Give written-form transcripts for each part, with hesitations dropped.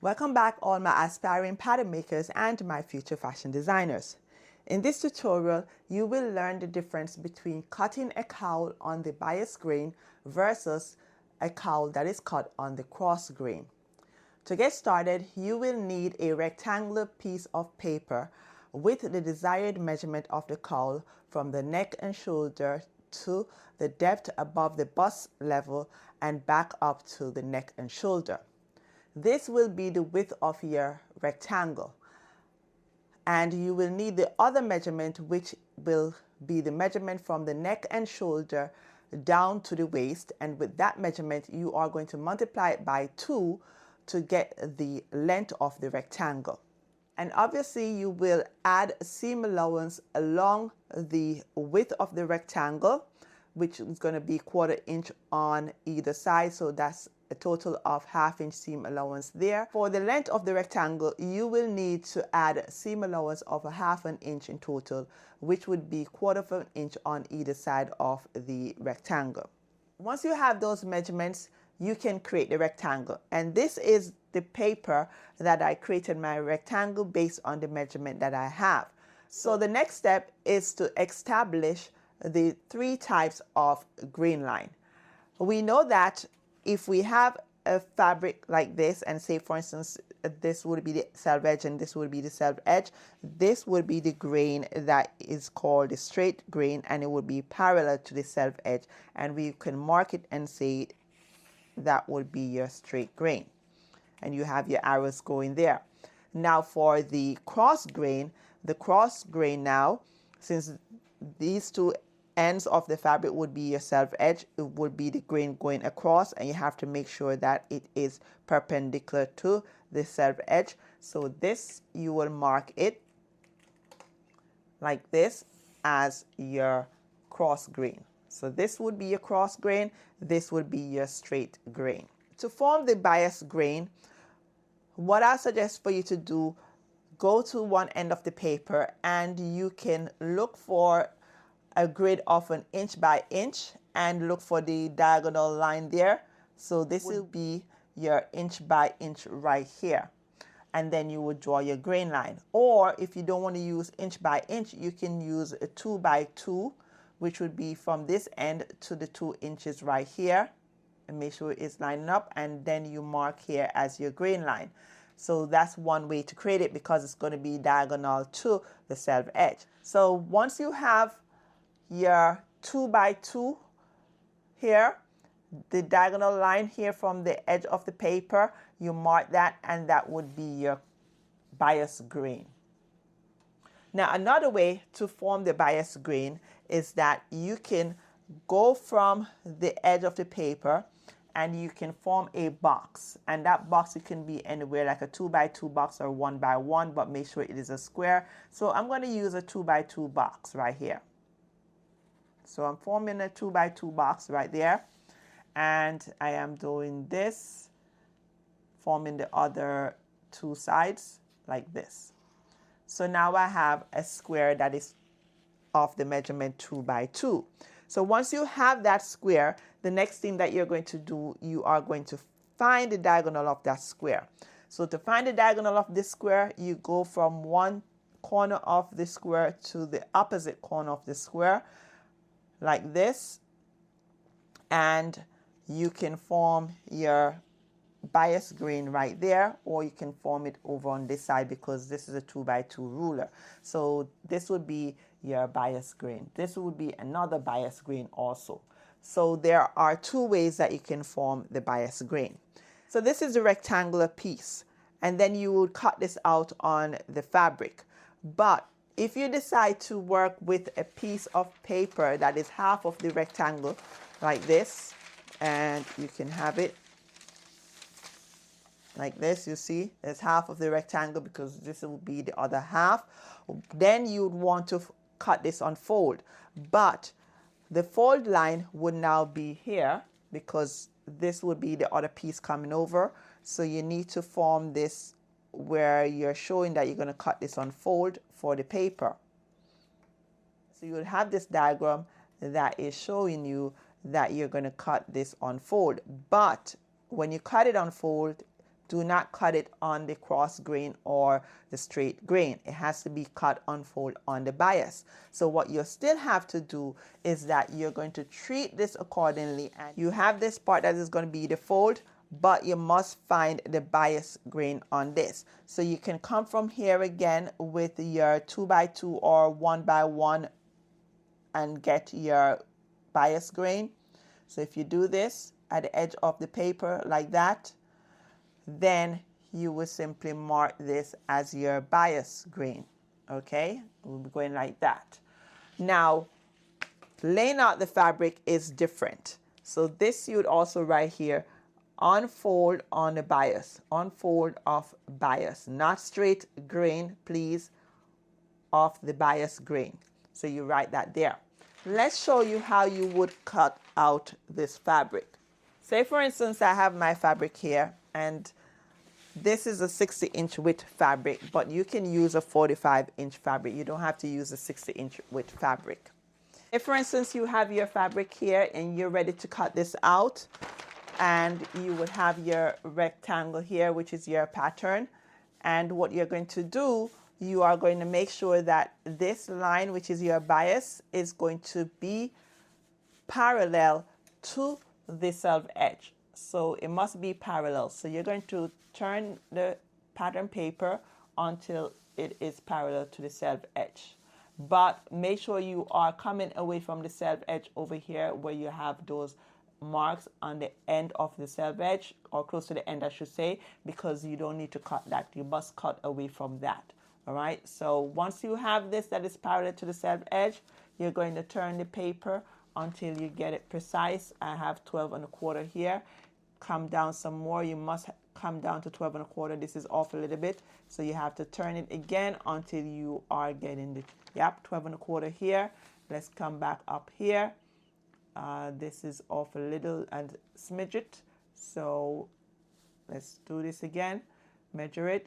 Welcome back all my aspiring pattern makers and my future fashion designers. In this tutorial, you will learn the difference between cutting a cowl on the bias grain versus a cowl that is cut on the cross grain. To get started, you will need a rectangular piece of paper with the desired measurement of the cowl from the neck and shoulder to the depth above the bust level and back up to the neck and shoulder. This will be the width of your rectangle. And you will need the other measurement, which will be the measurement from the neck and shoulder down to the waist. And with that measurement, you are going to multiply it by 2 to get the length of the rectangle. And obviously you will add seam allowance along the width of the rectangle, which is going to be 1/4 inch on either side. So that's a total of 1/2 inch seam allowance there. For the length of the rectangle, you will need to add seam allowance of 1/2 inch in total, which would be 1/4 inch on either side of the rectangle. Once you have those measurements, you can create the rectangle. And this is the paper that I created my rectangle based on the measurement that I have. So the next step is to establish the 3 types of grain line. We know that if we have a fabric like this, and say for instance this would be the self edge and this would be the self edge, this would be the grain that is called the straight grain, and it would be parallel to the self edge, and we can mark it and say that would be your straight grain, and you have your arrows going there. Now for the cross grain now, since these 2 ends of the fabric would be your self edge, it would be the grain going across, and you have to make sure that it is perpendicular to the self edge. So this, you will mark it like this as your cross grain. So this would be your cross grain, this would be your straight grain. To form the bias grain, what I suggest for you to do, go to one end of the paper and you can look for a grid of 1 inch by inch and look for the diagonal line there. So this will be your inch by inch right here. And then you would draw your grain line. Or if you don't want to use inch by inch, you can use a 2 by 2, which would be from this end to the 2 inches right here. And make sure it's lining up, and then you mark here as your grain line. So that's one way to create it, because it's going to be diagonal to the self edge. So once you have your 2 by 2 here, the diagonal line here from the edge of the paper, you mark that, and that would be your bias grain. Now another way to form the bias grain is that you can go from the edge of the paper and you can form a box, and that box, it can be anywhere, like a 2 by 2 box or 1 by 1, but make sure it is a square. So I'm going to use a 2 by 2 box right here. So I'm forming a 2 by 2 box right there, and I am doing this, forming the other 2 sides like this. So now I have a square that is of the measurement 2 by 2. So once you have that square, the next thing that you're going to do, you are going to find the diagonal of that square. So to find the diagonal of this square, you go from one corner of the square to the opposite corner of the square like this, and you can form your bias grain right there, or you can form it over on this side, because this is a 2 by 2 ruler. So this would be your bias grain. This would be another bias grain also. So there are 2 ways that you can form the bias grain. So this is the rectangular piece, and then you would cut this out on the fabric. But if you decide to work with a piece of paper that is half of the rectangle like this, and you can have it like this, you see, there's half of the rectangle because this will be the other half. Then you'd want to cut this on fold, but the fold line would now be here because this would be the other piece coming over. So you need to form this where you're showing that you're going to cut this on fold for the paper. So you will have this diagram that is showing you that you're going to cut this on fold, but when you cut it on fold, Do not cut it on the cross grain or the straight grain. It has to be cut on fold on the bias. So what you still have to do is that you're going to treat this accordingly, and you have this part that is going to be the fold, but you must find the bias grain on this. So you can come from here again with your 2x2 or 1x1 and get your bias grain. So if you do this at the edge of the paper like that, then you will simply mark this as your bias grain. Okay, we'll be going like that. Now, laying out the fabric is different. So this you would also write here, unfold on the bias, unfold of bias, not straight grain, please, of the bias grain. So you write that there. Let's show you how you would cut out this fabric. Say for instance, I have my fabric here, and this is a 60-inch width fabric, but you can use a 45-inch fabric. You don't have to use a 60-inch width fabric. If, for instance, you have your fabric here and you're ready to cut this out, and you would have your rectangle here, which is your pattern, and what you're going to do, you are going to make sure that this line, which is your bias, is going to be parallel to the self edge. So it must be parallel. So you're going to turn the pattern paper until it is parallel to the self edge. But make sure you are coming away from the self edge over here where you have those marks on the end of the self edge, or close to the end I should say, because you don't need to cut that. You must cut away from that. All right, so once you have this that is parallel to the self edge, you're going to turn the paper until you get it precise. I have 12 1/4 here. Come down some more. You must come down to 12 1/4. This is off a little bit, so you have to turn it again until you are getting the 12 1/4 here. Let's come back up here. This is off a little and smidget, so let's do this again. Measure it.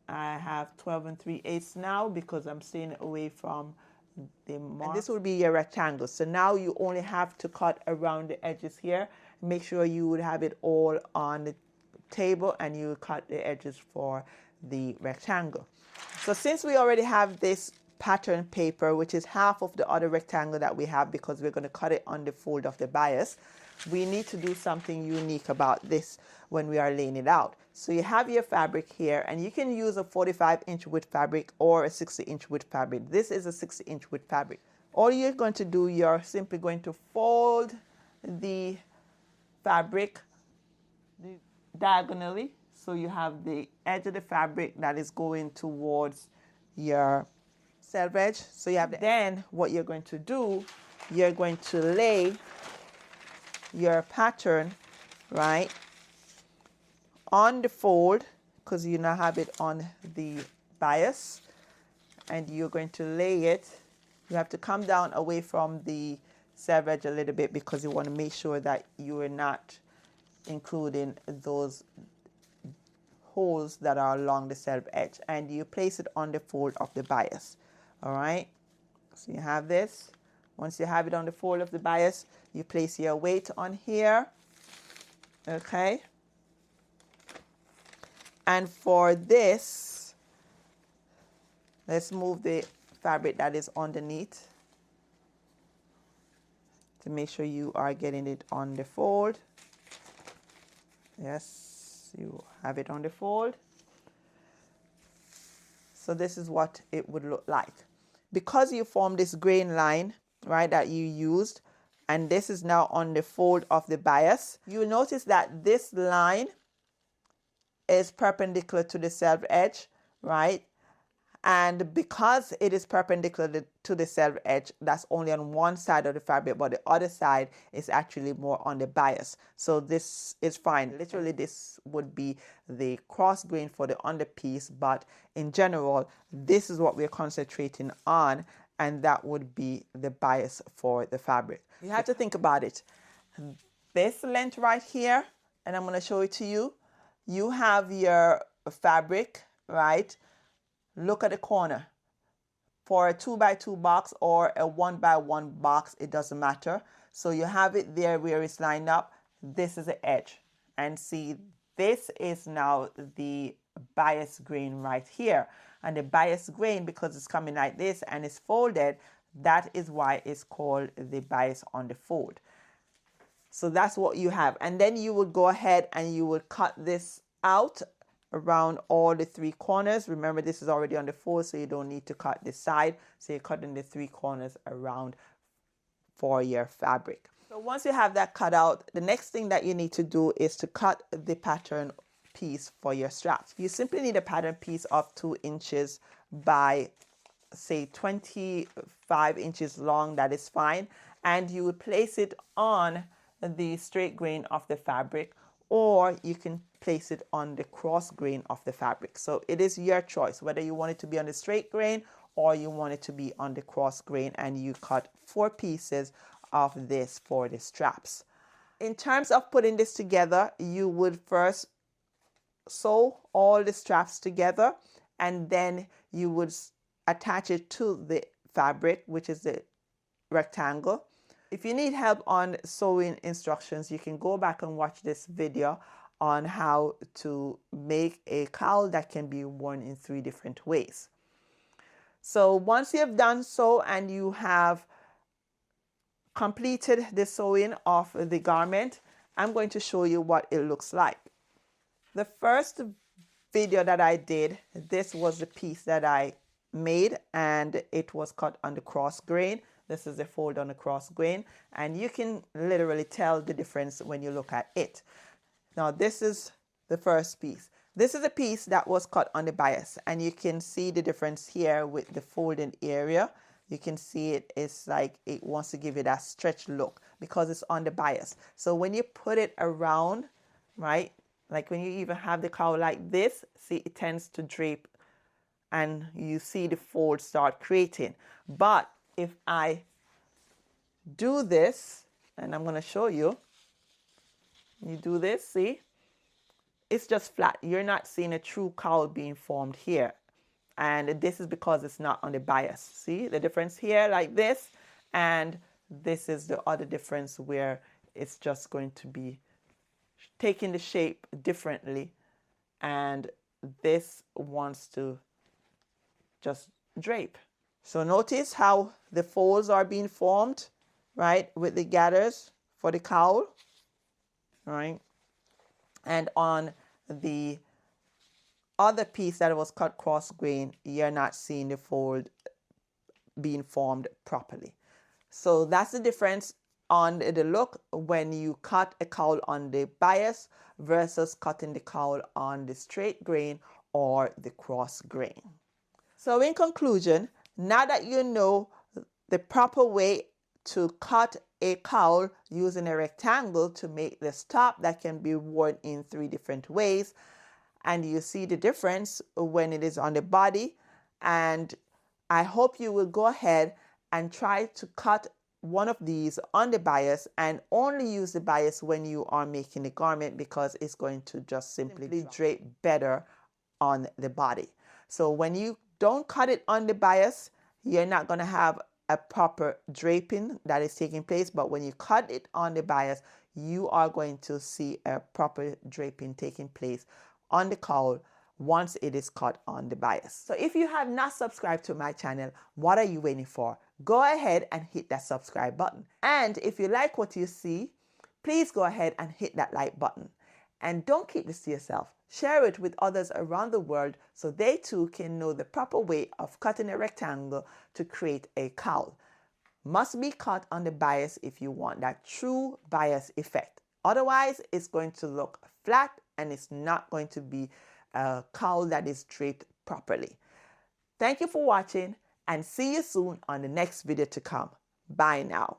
I have 12 3/8 now because I'm staying away from the mark. And this will be your rectangle. So now you only have to cut around the edges here. Make sure you would have it all on the table, and you cut the edges for the rectangle. So since we already have this pattern paper, which is half of the other rectangle that we have, because we're going to cut it on the fold of the bias, we need to do something unique about this when we are laying it out. So you have your fabric here, and you can use a 45-inch width fabric or a 60-inch width fabric. This is a 60-inch width fabric. All you're going to do, you're simply going to fold the fabric diagonally, so you have the edge of the fabric that is going towards your self edge. So you have then what you're going to do, you're going to lay your pattern right on the fold, because you now have it on the bias, and you're going to lay it. You have to come down away from the self edge a little bit, because you want to make sure that you are not including those holes that are along the self edge, and you place it on the fold of the bias. All right, so you have this. Once you have it on the fold of the bias, you place your weight on here. Okay, and for this, let's move the fabric that is underneath to make sure you are getting it on the fold. Yes, you have it on the fold. So this is what it would look like. Because you formed this grain line, right, that you used, and this is now on the fold of the bias, you'll notice that this line is perpendicular to the self edge, right? And because it is perpendicular to the self edge, that's only on one side of the fabric, but the other side is actually more on the bias. So this is fine. Literally, this would be the cross grain for the underpiece, but in general, this is what we're concentrating on, and that would be the bias for the fabric. You have to think about it. This length right here, and I'm going to show it to you. You have your fabric, right? Look at the corner. For a 2x2 box or a 1x1 box, it doesn't matter. So you have it there where it's lined up. This is the edge. And see, this is now the bias grain right here. And the bias grain, because it's coming like this and it's folded, that is why it's called the bias on the fold. So that's what you have. And then you would go ahead and you would cut this out around all the 3 corners. Remember, this is already on the fold, so you don't need to cut this side. So you're cutting the 3 corners around for your fabric. So once you have that cut out, the next thing that you need to do is to cut the pattern piece for your straps. You simply need a pattern piece of 2 inches by, say, 25 inches long. That is fine. And you would place it on the straight grain of the fabric, or you can place it on the cross grain of the fabric. So it is your choice whether you want it to be on the straight grain or you want it to be on the cross grain, and you cut 4 pieces of this for the straps. In terms of putting this together, you would first sew all the straps together, and then you would attach it to the fabric, which is the rectangle. If you need help on sewing instructions, you can go back and watch this video on how to make a cowl that can be worn in 3 different ways. So once you have done so and you have completed the sewing of the garment, I'm going to show you what it looks like. The first video that I did, this was the piece that I made, and it was cut on the cross grain. This is a fold on the cross grain, and you can literally tell the difference when you look at it. Now this is the first piece. This is a piece that was cut on the bias, and you can see the difference here with the folded area. You can see it's like it wants to give it that stretch look because it's on the bias. So when you put it around, right, like when you even have the cowl like this, see, it tends to drape and you see the fold start creating. But if I do this, and I'm going to show you, you do this, see, it's just flat. You're not seeing a true cowl being formed here. And this is because it's not on the bias. See the difference here, like this, and this is the other difference where it's just going to be taking the shape differently, and this wants to just drape. So notice how the folds are being formed, right, with the gathers for the cowl, right? And on the other piece that was cut cross grain, you're not seeing the fold being formed properly. So that's the difference on the look when you cut a cowl on the bias versus cutting the cowl on the straight grain or the cross grain. So in conclusion, now that you know the proper way to cut a cowl using a rectangle to make this top that can be worn in 3 different ways, and you see the difference when it is on the body, and I hope you will go ahead and try to cut one of these on the bias, and only use the bias when you are making the garment, because it's going to just simply drape better on the body. So when you don't cut it on the bias, you're not going to have a proper draping that is taking place, but when you cut it on the bias, you are going to see a proper draping taking place on the cowl once it is cut on the bias. So if you have not subscribed to my channel, what are you waiting for? Go ahead and hit that subscribe button. And if you like what you see, please go ahead and hit that like button. And don't keep this to yourself. Share it with others around the world so they too can know the proper way of cutting a rectangle to create a cowl. Must be cut on the bias if you want that true bias effect. Otherwise, it's going to look flat and it's not going to be a cowl that is draped properly. Thank you for watching, and see you soon on the next video to come. Bye now.